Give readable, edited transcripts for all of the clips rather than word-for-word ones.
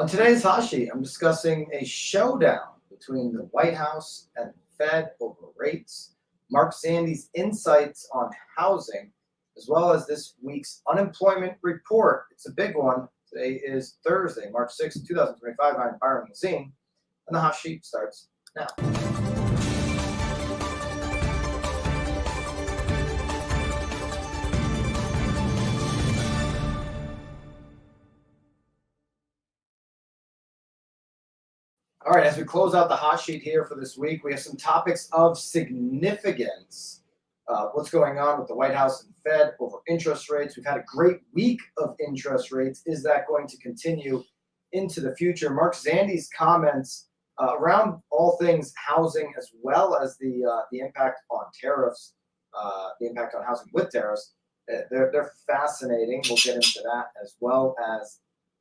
On today's hot sheet, I'm discussing a showdown between the White House and the Fed over rates, Mark Zandi's insights on housing, as well as this week's unemployment report. It's a big one. Today is Thursday, March 6th, 2025. I'm Byron Lazine, and the hot sheet starts now. All right, as we close out the hot sheet here for this week, we have some topics of significance. What's going on with the White House and Fed over interest rates? We've had a great week of interest rates. Is that going to continue into the future? Mark Zandi's comments around all things housing, as well as the impact on tariffs, the impact on housing with tariffs, they're fascinating. We'll get into that, as well as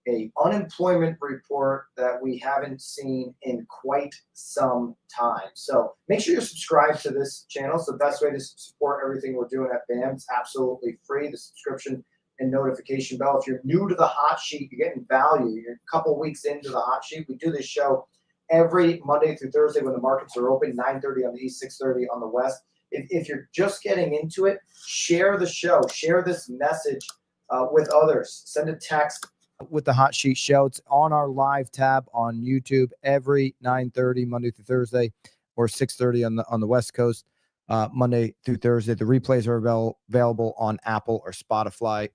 a unemployment report that we haven't seen in quite some time. So make sure you're subscribed to this channel. It's the best way to support everything we're doing at BAM. It's absolutely free, the subscription and notification bell. If you're new to the hot sheet, you're getting value. You're a couple weeks into the hot sheet. We do this show every Monday through Thursday when the markets are open, 9:30 on the East, 6:30 on the West. If you're just getting into it, share the show. Share this message with others. Send a text with the hot sheet show. It's on our live tab on YouTube every 9:30 Monday through Thursday, or 6:30 on the West Coast, Monday through Thursday. The replays are available on Apple or Spotify,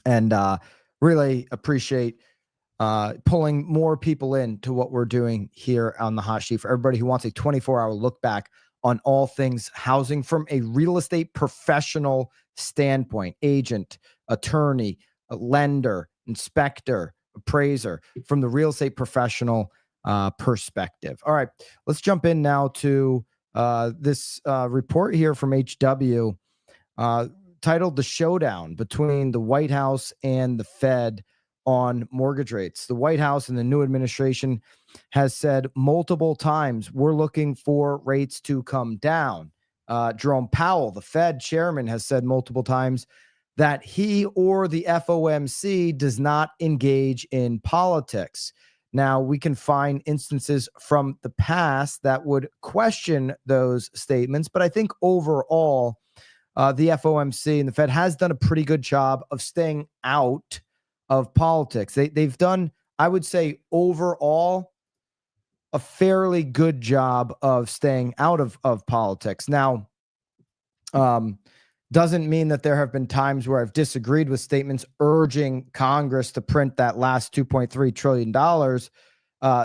and really appreciate pulling more people in to what we're doing here on the hot sheet. For everybody who wants a 24-hour look back on all things housing from a real estate professional standpoint, agent, attorney, a lender, inspector, appraiser, from the real estate professional perspective. All right, let's jump in now to this report here from HW titled "The Showdown Between the White House and the Fed on Mortgage Rates." The White House and the new administration has said multiple times, we're looking for rates to come down. Jerome Powell, the Fed chairman, has said multiple times that he or the FOMC does not engage in politics. Now, we can find instances from the past that would question those statements, but I think overall, the FOMC and the Fed has done a pretty good job of staying out of politics. They've done, I would say, overall, a fairly good job of staying out of politics. Now, doesn't mean that there have been times where I've disagreed with statements urging Congress to print that last $2.3 trillion.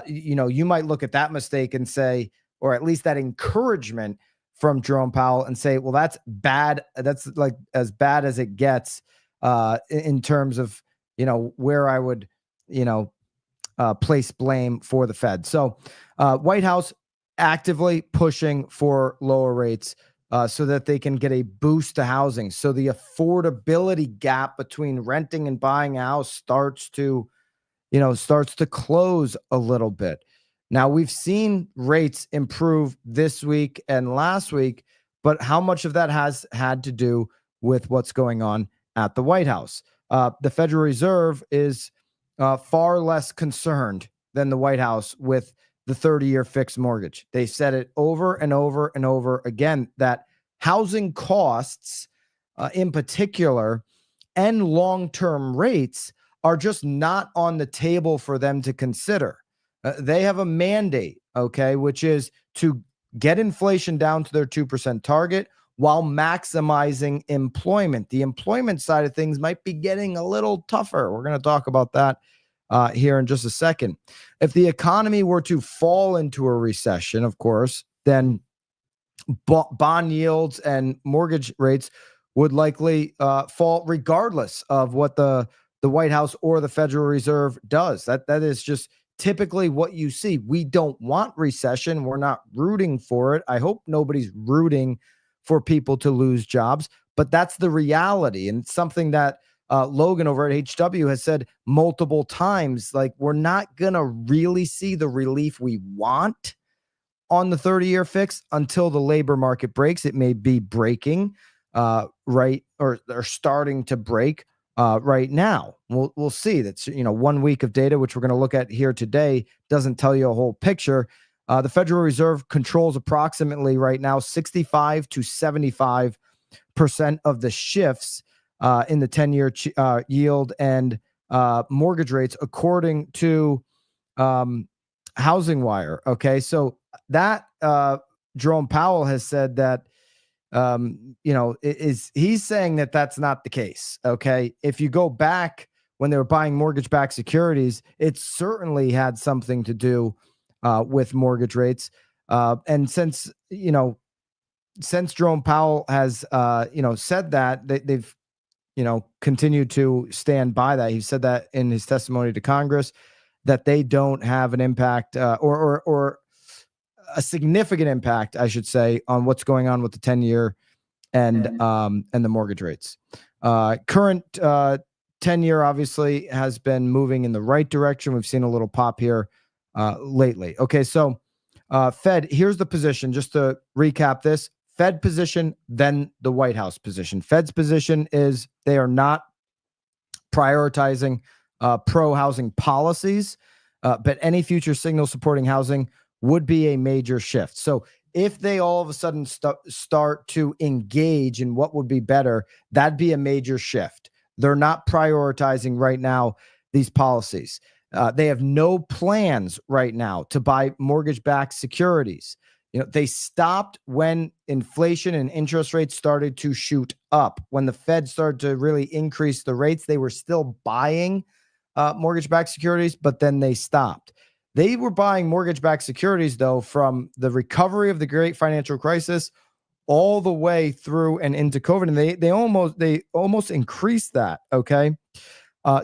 You might look at that mistake and say, or at least that encouragement from Jerome Powell, and say, well, that's bad. That's like as bad as it gets in terms of, where I would, place blame for the Fed. So White House actively pushing for lower rates so that they can get a boost to housing. So the affordability gap between renting and buying a house starts to close a little bit. Now, we've seen rates improve this week and last week, but how much of that has had to do with what's going on at the White House? The Federal Reserve is far less concerned than the White House with the 30-year fixed mortgage. They said it over and over and over again that housing costs in particular and long-term rates are just not on the table for them to consider. They have a mandate, okay, which is to get inflation down to their 2% target while maximizing employment. The employment side of things might be getting a little tougher. We're going to talk about that here in just a second. If the economy were to fall into a recession, of course, then bond yields and mortgage rates would likely fall regardless of what the White House or the Federal Reserve does. That is just typically what you see. We don't want recession. We're not rooting for it. I hope nobody's rooting for people to lose jobs, but that's the reality. And it's something that Logan over at HW has said multiple times, like, we're not going to really see the relief we want on the 30-year fix until the labor market breaks. It may be breaking, right, or starting to break right now. We'll see. That's 1 week of data, which we're going to look at here today, doesn't tell you a whole picture. The Federal Reserve controls approximately right now 65 to 75% of the shifts in the 10-year yield and mortgage rates, according to Housing Wire. Okay, so that Jerome Powell has said that he's saying that that's not the case. Okay. If you go back when they were buying mortgage-backed securities, it certainly had something to do with mortgage rates. And since Jerome Powell has, said that, they've, continued to stand by that. He said that in his testimony to Congress, that they don't have an impact or a significant impact, I should say, on what's going on with the 10-year and the mortgage rates. Current 10-year obviously has been moving in the right direction. We've seen a little pop here lately. Okay, so Fed, here's the position. Just to recap this, Fed position, then the White House position. Fed's position is they are not prioritizing pro-housing policies, but any future signal supporting housing would be a major shift. So if they all of a sudden start to engage in what would be better, that'd be a major shift. They're not prioritizing right now these policies. They have no plans right now to buy mortgage-backed securities. They stopped when inflation and interest rates started to shoot up. When the Fed started to really increase the rates, they were still buying mortgage-backed securities, but then they stopped. They were buying mortgage-backed securities, though, from the recovery of the great financial crisis all the way through and into COVID, and they almost increased that. Okay,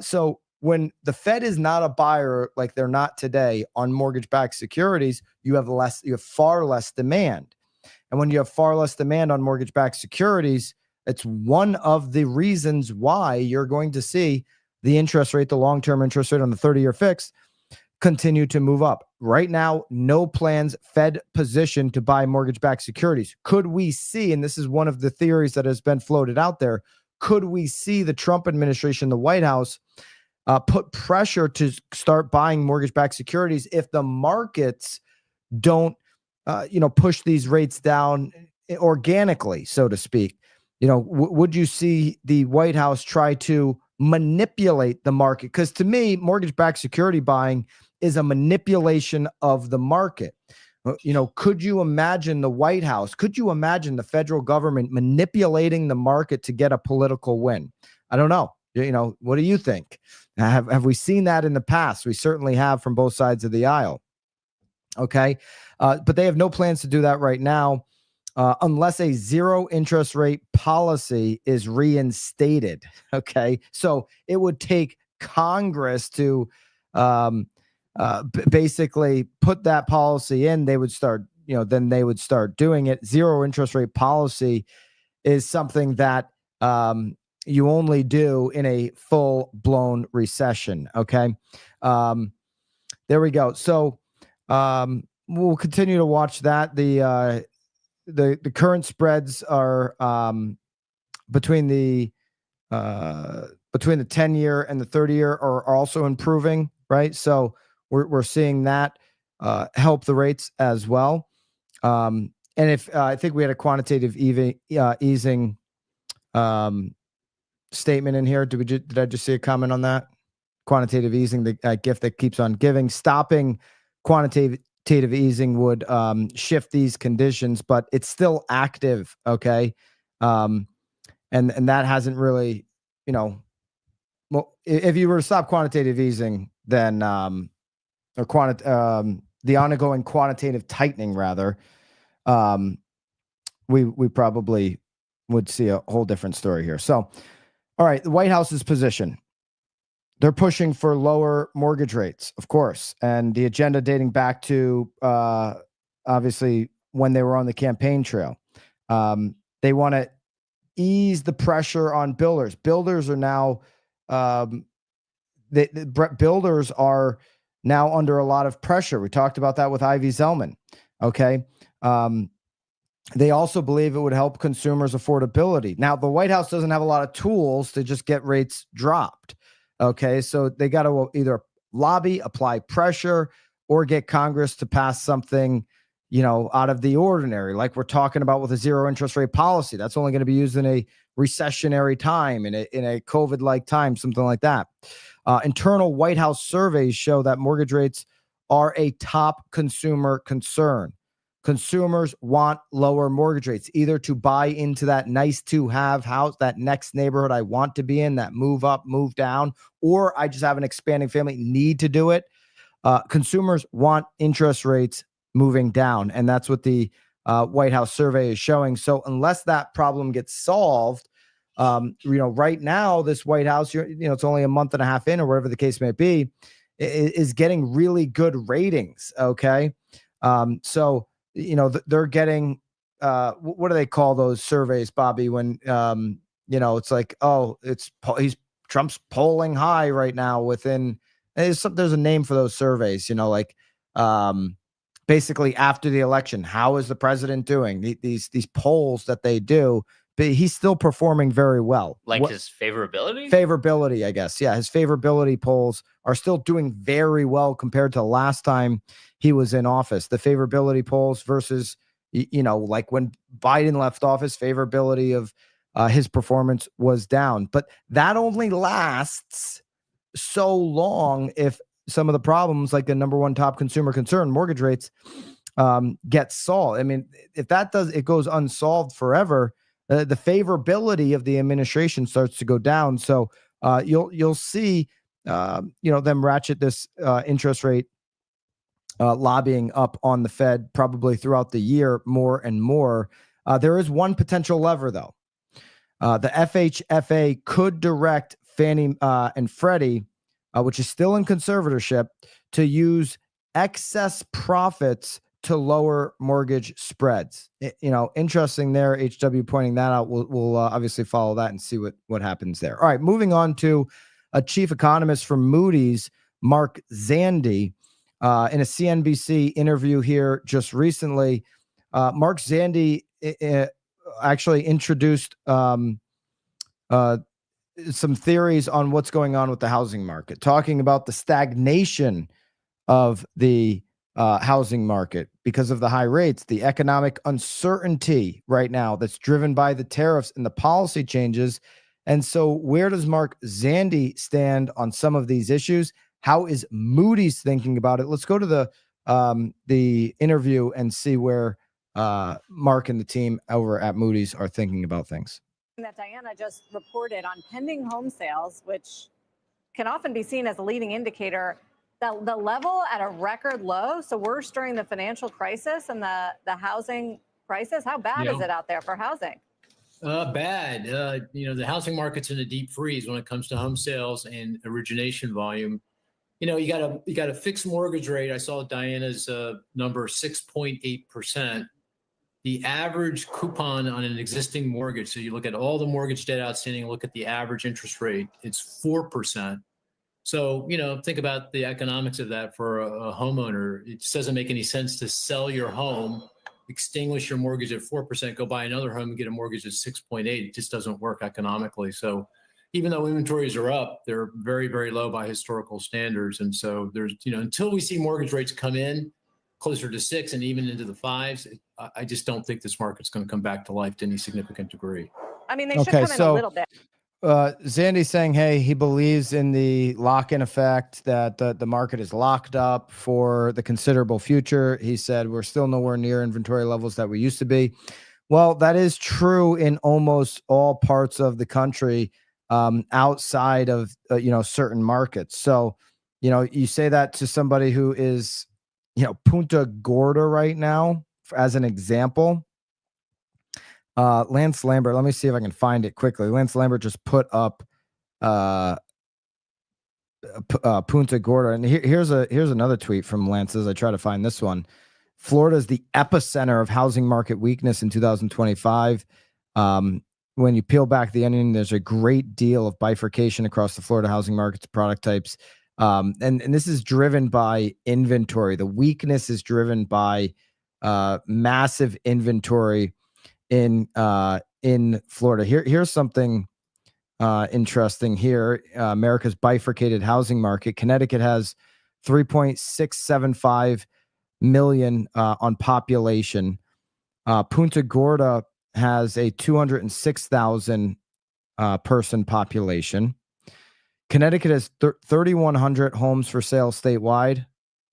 so when the Fed is not a buyer like they're not today on mortgage-backed securities, you have far less demand, and when you have far less demand on mortgage-backed securities, it's one of the reasons why you're going to see the interest rate, the long-term interest rate on the 30-year fixed, continue to move up. Right now, no plans, Fed position to buy mortgage-backed securities. Could we see, and this is one of the theories that has been floated out there, could we see the Trump administration, the White House, put pressure to start buying mortgage-backed securities if the markets don't, push these rates down organically, so to speak? Would you see the White House try to manipulate the market? Because to me, mortgage-backed security buying is a manipulation of the market. Could you imagine the White House? Could you imagine the federal government manipulating the market to get a political win? I don't know. What do you think? Have we seen that in the past? We certainly have, from both sides of the aisle. Okay. But they have no plans to do that right now, unless a zero interest rate policy is reinstated. Okay. So it would take Congress to basically put that policy in. They would start, then they would start doing it. Zero interest rate policy is something that you only do in a full-blown recession. Okay. There we go. So we'll continue to watch that. The current spreads are between the 10-year and the 30-year are also improving, right? So we're seeing that help the rates as well. And if I think we had a quantitative easing statement in here. Did I just see a comment on that? Quantitative easing, the gift that keeps on giving. Stopping quantitative easing would shift these conditions, but it's still active. Okay. And that hasn't really, well, if you were to stop quantitative easing, then the ongoing quantitative tightening, rather, we probably would see a whole different story here. So, all right, the White House's position. They're pushing for lower mortgage rates, of course, and the agenda dating back to obviously when they were on the campaign trail. They want to ease the pressure on builders. Builders are now builders are now under a lot of pressure. We talked about that with Ivy Zellman. Okay. They also believe it would help consumers' affordability. Now, the White House doesn't have a lot of tools to just get rates dropped. Okay, so they got to either lobby, apply pressure, or get Congress to pass something, out of the ordinary, like we're talking about with a zero interest rate policy. That's only going to be used in a recessionary time, in a COVID-like time, something like that. Internal White House surveys show that mortgage rates are a top consumer concern. Consumers want lower mortgage rates, either to buy into that nice to have house, that next neighborhood I want to be in, that move up, move down, or I just have an expanding family, need to do it. Consumers want interest rates moving down, and that's what the White House survey is showing. So unless that problem gets solved, right now, this White House, it's only a month and a half in, or whatever the case may be, is getting really good ratings. Okay. So they're getting, what do they call those surveys, Bobby? When, it's like, oh, Trump's polling high right now within, there's a name for those surveys, basically after the election, how is the president doing? These polls that they do, but he's still performing very well. Like his favorability? Favorability, I guess. Yeah, his favorability polls are still doing very well compared to the last time he was in office. The favorability polls versus, like when Biden left office, favorability of his performance was down. But that only lasts so long if some of the problems, like the number one top consumer concern, mortgage rates, get solved. I mean, if it goes unsolved forever, the favorability of the administration starts to go down. So you'll see, them ratchet this interest rate lobbying up on the Fed probably throughout the year more and more. There is one potential lever, though. The FHFA could direct Fannie and Freddie, which is still in conservatorship, to use excess profits to lower mortgage spreads. Interesting there. HW pointing that out. We'll obviously follow that and see what happens there. All right, moving on to a chief economist from Moody's, Mark Zandi, in a CNBC interview here just recently. Mark Zandi actually introduced some theories on what's going on with the housing market, talking about the stagnation of the housing market because of the high rates, the economic uncertainty right now that's driven by the tariffs and the policy changes. And so where does Mark Zandi stand on some of these issues? How is Moody's thinking about it? Let's go to the interview and see where Mark and the team over at Moody's are thinking about things. That Diana just reported on pending home sales, which can often be seen as a leading indicator, the level at a record low. So worse during the financial crisis and the housing crisis. How bad is it out there for housing? Bad. The housing market's in a deep freeze when it comes to home sales and origination volume. You got a fixed mortgage rate. I saw Diana's number, 6.8%. The average coupon on an existing mortgage, so you look at all the mortgage debt outstanding, look at the average interest rate, it's 4%. So, think about the economics of that for a homeowner. It just doesn't make any sense to sell your home, extinguish your mortgage at 4%, go buy another home and get a mortgage at 6.8. It just doesn't work economically. So even though inventories are up, they're very, very low by historical standards. And so there's, until we see mortgage rates come in closer to 6 and even into the 5s, I just don't think this market's going to come back to life to any significant degree. I mean, they should come in a little bit. Zandi's saying, hey, he believes in the lock-in effect, that the market is locked up for the considerable future. He said, we're still nowhere near inventory levels that we used to be. Well, that is true in almost all parts of the country, outside of, certain markets. So, you say that to somebody who is, Punta Gorda right now, as an example. Lance Lambert, let me see if I can find it quickly. Lance Lambert just put up Punta Gorda, and here's another tweet from Lance as I try to find this one. Florida is the epicenter of housing market weakness in 2025. When you peel back the onion, there's a great deal of bifurcation across the Florida housing markets, product types, and this is driven by inventory. The weakness is driven by massive inventory in Florida. Here's something interesting here. America's bifurcated housing market. Connecticut has 3.675 million on population. Punta Gorda has a 206,000 person population. Connecticut has 3,100 homes for sale statewide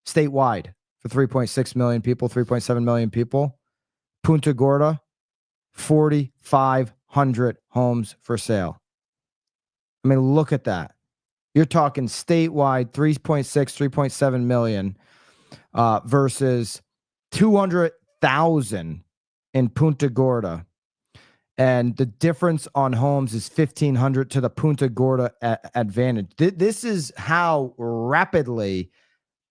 for 3.6 million people, 3.7 million people. Punta Gorda, 4,500 homes for sale. I mean, look at that. You're talking statewide 3.6, 3.7 million versus 200,000 in Punta Gorda. And the difference on homes is 1,500 to the Punta Gorda advantage. This is how rapidly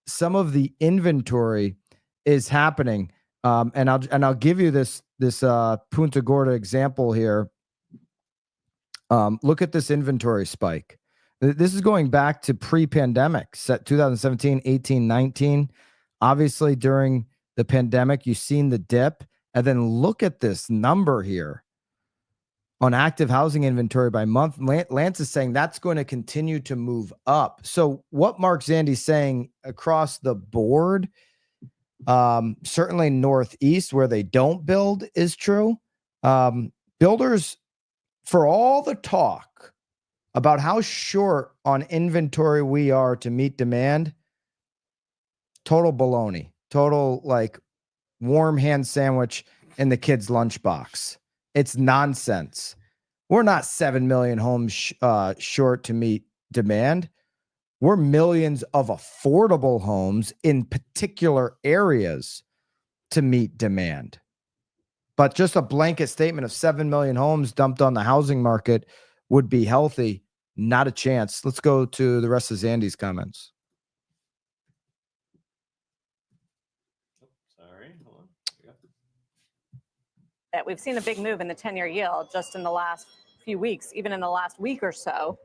some of the inventory is happening. And I'll give you this Punta Gorda example here. Look at this inventory spike. This is going back to pre-pandemic, 2017, 18, 19. Obviously, during the pandemic, you've seen the dip. And then look at this number here on active housing inventory by month. Lance is saying that's going to continue to move up. So what Mark Zandi's saying across the board, certainly Northeast where they don't build is true. Builders, for all the talk about how short on inventory we are to meet demand, total baloney, total like warm hand sandwich in the kid's lunchbox. It's nonsense. We're not 7 million homes short to meet demand. We're millions of affordable homes in particular areas to meet demand. But just a blanket statement of 7 million homes dumped on the housing market would be healthy. Not a chance. Let's go to the rest of Zandi's comments. Sorry, hold on. That we've seen a big move in the 10-year yield just in the last few weeks, even in the last week or so.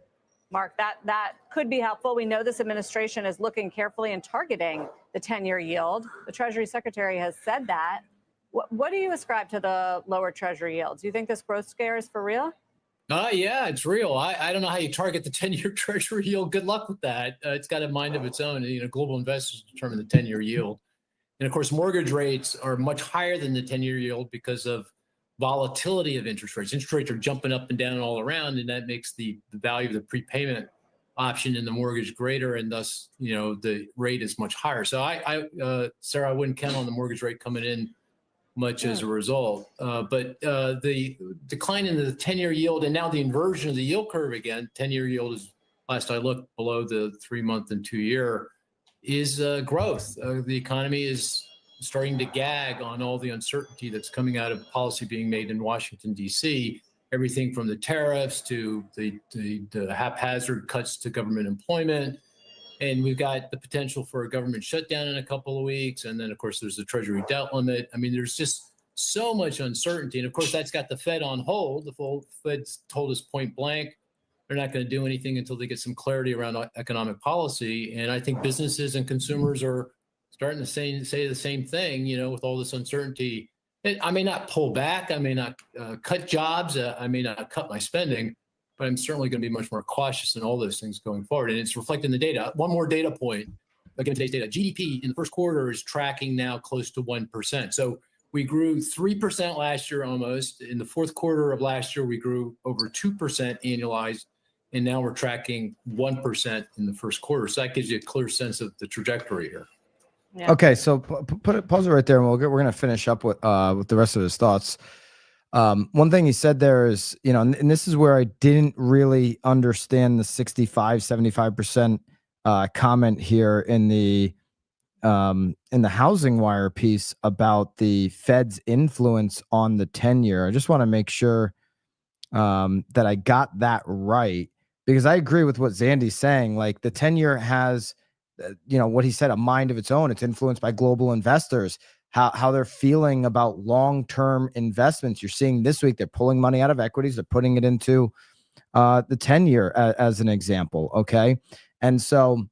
Mark, that could be helpful. We know this administration is looking carefully and targeting the 10-year yield. The Treasury Secretary has said that. What do you ascribe to the lower Treasury yields? Do you think this growth scare is for real? Yeah, it's real. I don't know how you target the 10-year Treasury yield. Good luck with that. It's got a mind of its own. Global investors determine the 10-year yield. And of course, mortgage rates are much higher than the 10-year yield because of volatility of interest rates. Interest rates are jumping up and down all around, and that makes the value of the prepayment option in the mortgage greater, and thus, the rate is much higher. So Sarah, I wouldn't count on the mortgage rate coming in much as a result. But the decline in the 10-year yield and now the inversion of the yield curve again, 10-year yield is, last I looked, below the 3-month and 2-year, is growth. The economy is starting to gag on all the uncertainty that's coming out of policy being made in Washington, D.C., everything from the tariffs to the haphazard cuts to government employment. And we've got the potential for a government shutdown in a couple of weeks. And then, of course, there's the Treasury debt limit. I mean, there's just so much uncertainty. And, of course, that's got the Fed on hold. The Fed's told us point blank they're not going to do anything until they get some clarity around economic policy. And I think businesses and consumers are starting to say the same thing, with all this uncertainty. I may not pull back. I may not cut jobs. I may not cut my spending. But I'm certainly going to be much more cautious in all those things going forward. And it's reflected in the data. One more data point, again, today's data. GDP in the first quarter is tracking now close to 1%. So we grew 3% last year almost. In the fourth quarter of last year, we grew over 2% annualized. And now we're tracking 1% in the first quarter. So that gives you a clear sense of the trajectory here. Yeah. Okay, so pause it right there, and we're going to finish up with the rest of his thoughts. One thing he said there is, and this is where I didn't really understand the 65, 75% comment here in the Housing Wire piece about the Fed's influence on the 10-year. I just want to make sure that I got that right, because I agree with what Zandi's saying. Like the 10-year has, what he said, a mind of its own. It's influenced by global investors. How they're feeling about long-term investments. You're seeing this week, they're pulling money out of equities. They're putting it into the 10-year as an example. Okay. And so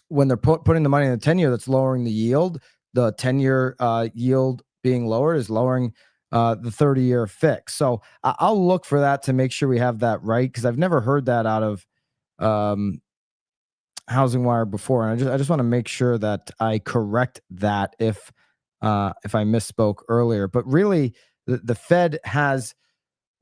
when they're putting the money in the 10-year, that's lowering the yield. the 10-year yield being lowered is lowering the 30-year fix. So I'll look for that to make sure we have that right, because I've never heard that out of Housing Wire before, and I just want to make sure that I correct that if I misspoke earlier. But really, the Fed has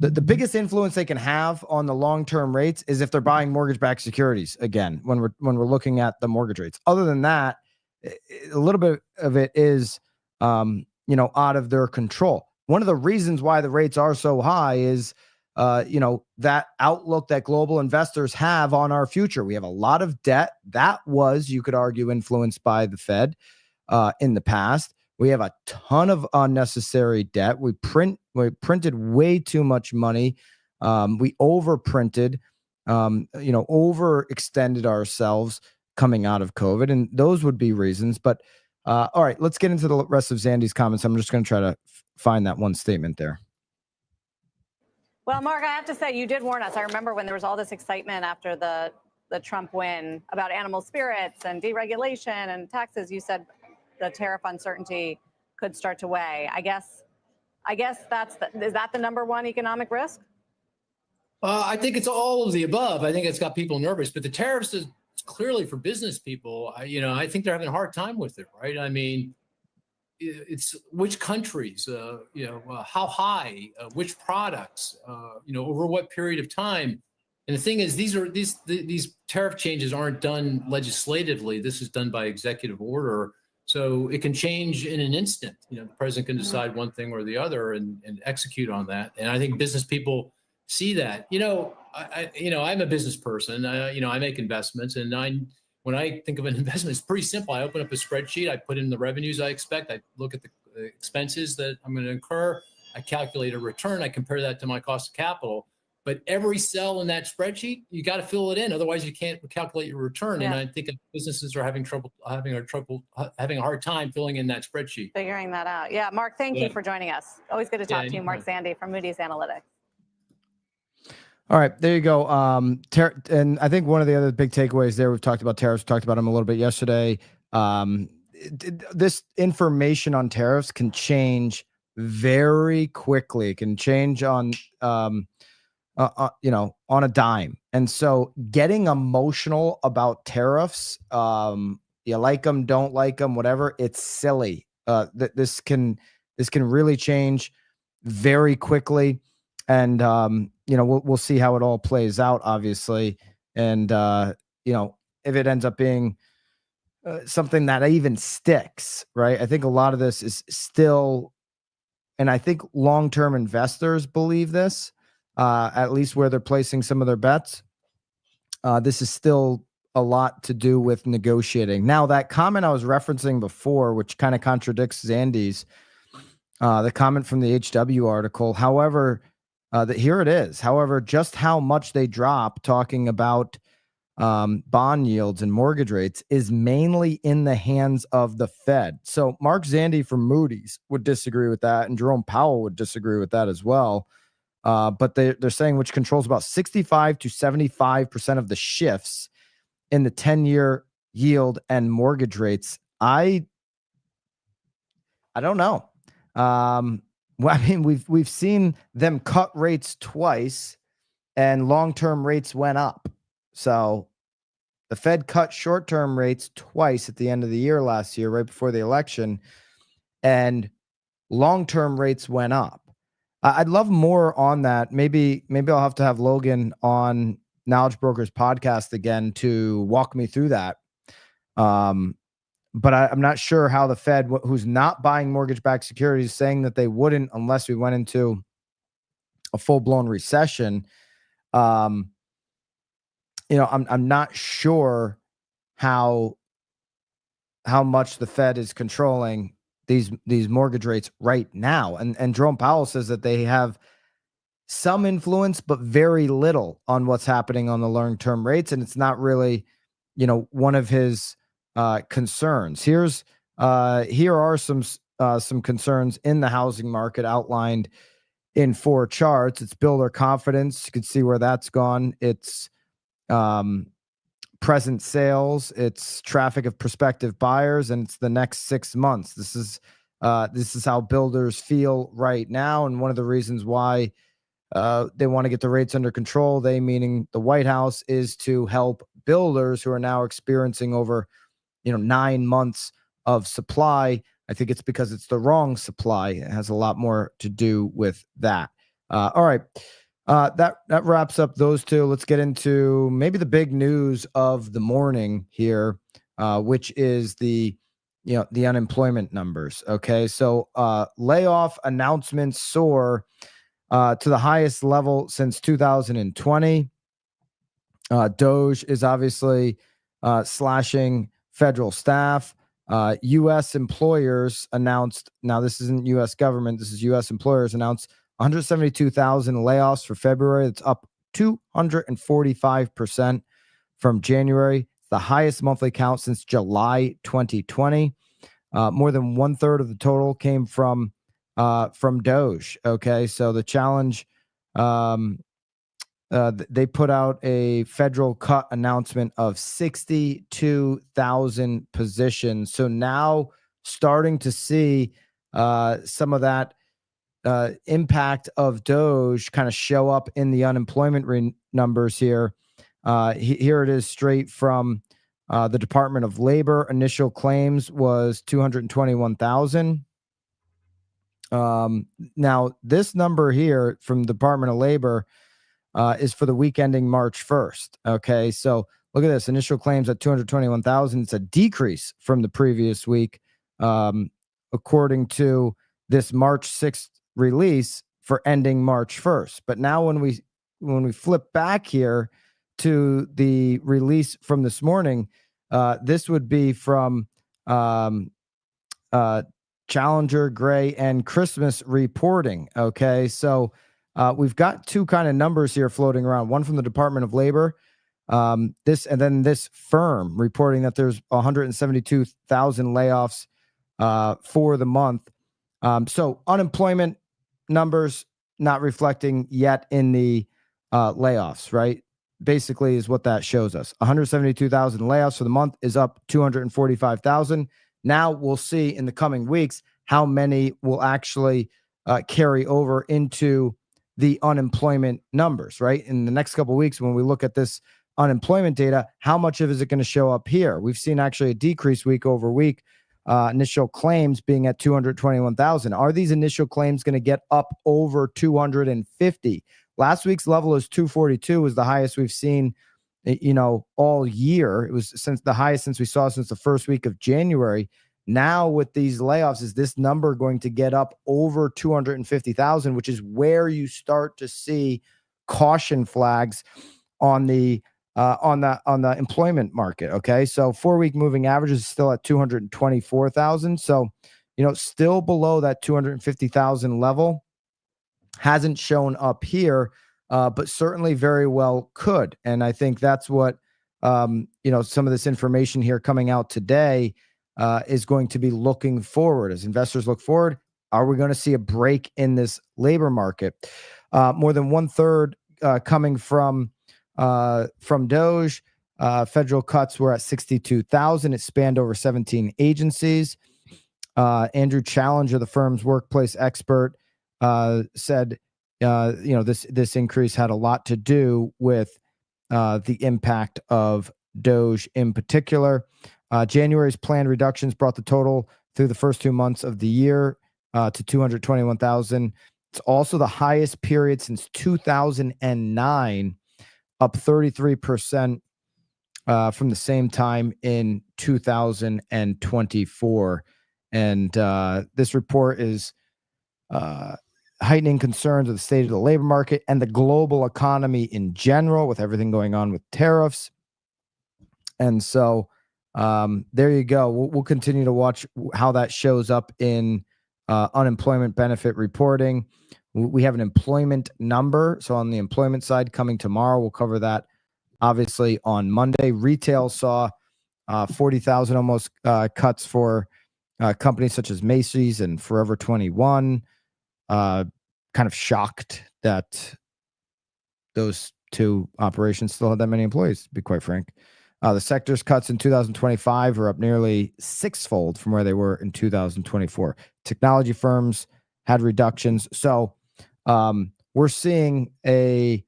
the biggest influence they can have on the long-term rates is if they're buying mortgage-backed securities again when we're looking at the mortgage rates. Other than that, a little bit of it is out of their control. One of the reasons why the rates are so high is that outlook that global investors have on our future. We have a lot of debt that was, you could argue, influenced by the Fed in the past. We have a ton of unnecessary debt. We printed way too much money. We overprinted, overextended ourselves coming out of COVID, and those would be reasons. But all right, let's get into the rest of Zandi's comments. I'm just going to try to find that one statement there. Well, Mark, I have to say, you did warn us. I remember when there was all this excitement after the Trump win about animal spirits and deregulation and taxes. You said the tariff uncertainty could start to weigh. I guess is that the number one economic risk? I think it's all of the above. I think it's got people nervous, but the tariffs is clearly for business people. I think they're having a hard time with it, right? I mean, it's which countries, how high, which products, over what period of time. And the thing is, these tariff changes aren't done legislatively. This is done by executive order. So it can change in an instant. The president can decide one thing or the other and execute on that. And I think business people see that. I'm a business person. I make investments, and when I think of an investment, it's pretty simple. I open up a spreadsheet. I put in the revenues I expect. I look at the expenses that I'm going to incur. I calculate a return. I compare that to my cost of capital. But every cell in that spreadsheet, you got to fill it in. Otherwise, you can't calculate your return. Yeah. And I think businesses are having a hard time filling in that spreadsheet. Figuring that out. Yeah, Mark, thank you for joining us. Always good to talk to you, Mark Zandi from Moody's Analytics. All right, there you go. And I think one of the other big takeaways there, we've talked about tariffs, we talked about them a little bit yesterday. This information on tariffs can change very quickly. It can change on a dime. And so getting emotional about tariffs, you like them, don't like them, whatever, it's silly. This can really change very quickly. And, we'll see how it all plays out, obviously. And, if it ends up being something that even sticks, right? I think a lot of this is still, and I think long-term investors believe this, at least where they're placing some of their bets. This is still a lot to do with negotiating. Now, that comment I was referencing before, which kind of contradicts Zandi's, the comment from the HW article. However, here it is. However, just how much they drop, talking about bond yields and mortgage rates, is mainly in the hands of the Fed. So Mark Zandi from Moody's would disagree with that, and Jerome Powell would disagree with that as well. But they're saying which controls about 65 to 75% of the shifts in the 10-year yield and mortgage rates. I don't know. Well, I mean, we've seen them cut rates twice, and long-term rates went up. So the Fed cut short-term rates twice at the end of the year last year, right before the election, and long-term rates went up. I'd love more on that. Maybe I'll have to have Logan on Knowledge Brokers podcast again to walk me through that. But I'm not sure how the Fed, who's not buying mortgage-backed securities, saying that they wouldn't unless we went into a full-blown recession. I'm not sure how much the Fed is controlling these mortgage rates right now. And Jerome Powell says that they have some influence, but very little on what's happening on the long-term rates. And it's not really, one of his concerns. Here are some concerns in the housing market outlined in 4 charts. It's builder confidence. You can see where that's gone. It's present sales, it's traffic of prospective buyers, and it's the next 6 months. This is how builders feel right now, and one of the reasons why they want to get the rates under control, they meaning the White House, is to help builders who are now experiencing over 9 months of supply. I think it's because it's the wrong supply. It has a lot more to do with that. All right. That wraps up those two. Let's get into maybe the big news of the morning here, which is the unemployment numbers. Okay. So layoff announcements soar to the highest level since 2020. DOGE is obviously slashing federal staff. U.S. employers announced, now this isn't U.S. government, this is U.S. employers announced 172,000 layoffs for February. That's up 245% from January. It's the highest monthly count since July 2020. More than 1/3 of the total came from DOGE. Okay, so the challenge, they put out a federal cut announcement of 62,000 positions. So now starting to see some of that impact of DOGE kind of show up in the unemployment numbers here. Here it is straight from the Department of Labor. Initial claims was 221,000. Now, this number here from the Department of Labor is for the week ending March 1st. Okay, so look at this. Initial claims at 221,000. It's a decrease from the previous week, according to this March 6th release for ending March 1st. But now when we flip back here to the release from this morning, this would be from Challenger, Gray, and Christmas reporting. Okay, so we've got two kind of numbers here floating around. One from the Department of Labor, this, and then this firm reporting that there's 172,000 layoffs for the month. So unemployment numbers not reflecting yet in the layoffs, right? Basically is what that shows us. 172,000 layoffs for the month is up 245,000. Now we'll see in the coming weeks how many will actually carry over into the unemployment numbers, right? In the next couple of weeks, when we look at this unemployment data, how much of it is it going to show up here? We've seen actually a decrease week over week. Initial claims being at 221,000. Are these initial claims going to get up over 250? Last week's level is 242, was the highest we've seen, all year. It was since the highest since we saw since the first week of January. Now with these layoffs, is this number going to get up over 250,000, which is where you start to see caution flags on the employment market? Okay, so 4-week moving average is still at 224,000. So, still below that 250,000 level. Hasn't shown up here, but certainly very well could. And I think that's what some of this information here coming out today is going to be looking forward. As investors look forward, are we going to see a break in this labor market? More than 1/3 coming from DOGE. Federal cuts were at 62,000. It spanned over 17 agencies. Andrew Challenger, the firm's workplace expert, said, this increase had a lot to do with the impact of DOGE in particular. January's planned reductions brought the total through the first 2 months of the year to 221,000. It's also the highest period since 2009, up 33% from the same time in 2024. And this report is heightening concerns of the state of the labor market and the global economy in general, with everything going on with tariffs. And so there you go. We'll continue to watch how that shows up in unemployment benefit reporting. We have an employment number. So on the employment side coming tomorrow, we'll cover that obviously on Monday. Retail saw 40,000 almost cuts for companies such as Macy's and Forever 21. Kind of shocked that those two operations still had that many employees, to be quite frank. The sector's cuts in 2025 are up nearly sixfold from where they were in 2024. Technology firms had reductions. So we're seeing an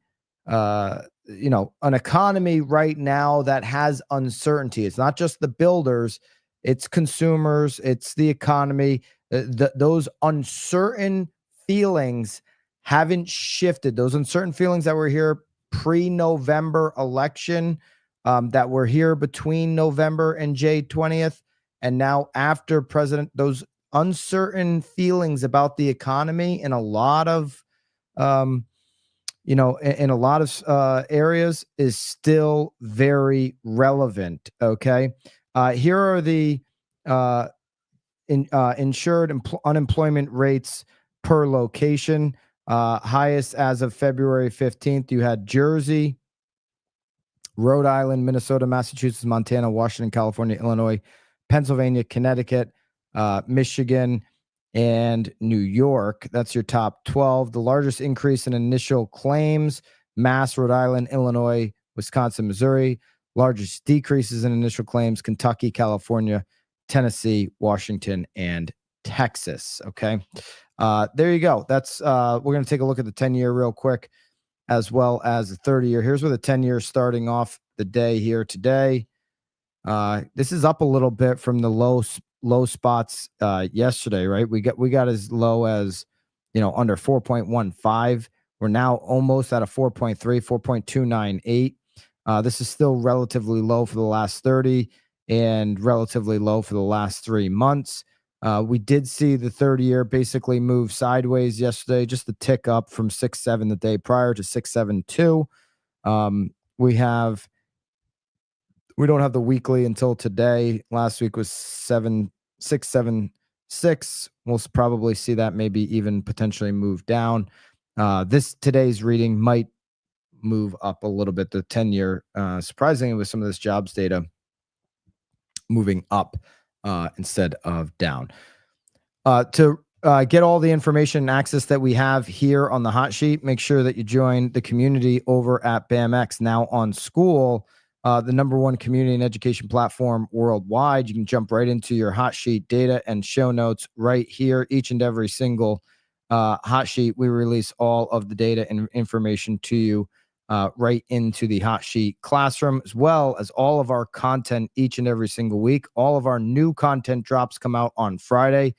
economy right now that has uncertainty. It's not just the builders, it's consumers, it's the economy. Those uncertain feelings haven't shifted. Those uncertain feelings that were here pre-November election, that were here between November and J 20th, and now after President, those uncertain feelings about the economy in a lot of in a lot of areas is still very relevant. Okay. Here are the insured unemployment rates per location. Highest as of February 15th, you had Jersey, Rhode Island, Minnesota, Massachusetts, Montana, Washington, California, Illinois, Pennsylvania, Connecticut, Michigan, and New York. That's your top 12. The largest increase in initial claims, Mass, Rhode Island, Illinois, Wisconsin, Missouri. Largest decreases in initial claims, Kentucky, California, Tennessee, Washington, and Texas. Okay. There you go. That's we're going to take a look at the 10-year real quick, as well as the 30-year. Here's where the 10-year starting off the day here today. This is up a little bit from the low spots yesterday, right? We got as low as, under 4.15. We're now almost at a 4.3, 4.298. This is still relatively low for the last 30 and relatively low for the last 3 months. We did see the 30-year basically move sideways yesterday, just a tick up from 6.7 the day prior to 6.72. We don't have the weekly until today. Last week was 6.76. We'll probably see that maybe even potentially move down. Today's reading might move up a little bit. The 10-year, surprisingly, with some of this jobs data moving up instead of down. To get all the information and access that we have here on the hot sheet, make sure that you join the community over at BAMX, now on School, the #1 community and education platform worldwide. You can jump right into your hot sheet data and show notes right here. Each and every single hot sheet, we release all of the data and information to you right into the hot sheet classroom, as well as all of our content each and every single week. All of our new content drops come out on Friday.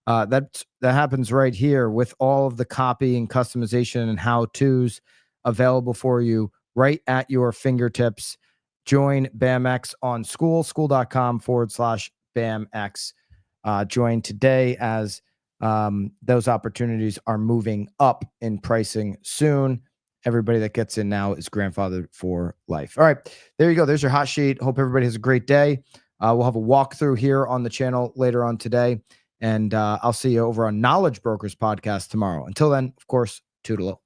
That happens right here with all of the copy and customization and how-tos available for you right at your fingertips. Join BAMX on school.com/BAMX. Join today, as those opportunities are moving up in pricing soon. Everybody that gets in now is grandfathered for life. All right, there you go. There's your hot sheet. Hope everybody has a great day. We'll have a walkthrough here on the channel later on today. And I'll see you over on Knowledge Brokers podcast tomorrow. Until then, of course, toodaloo.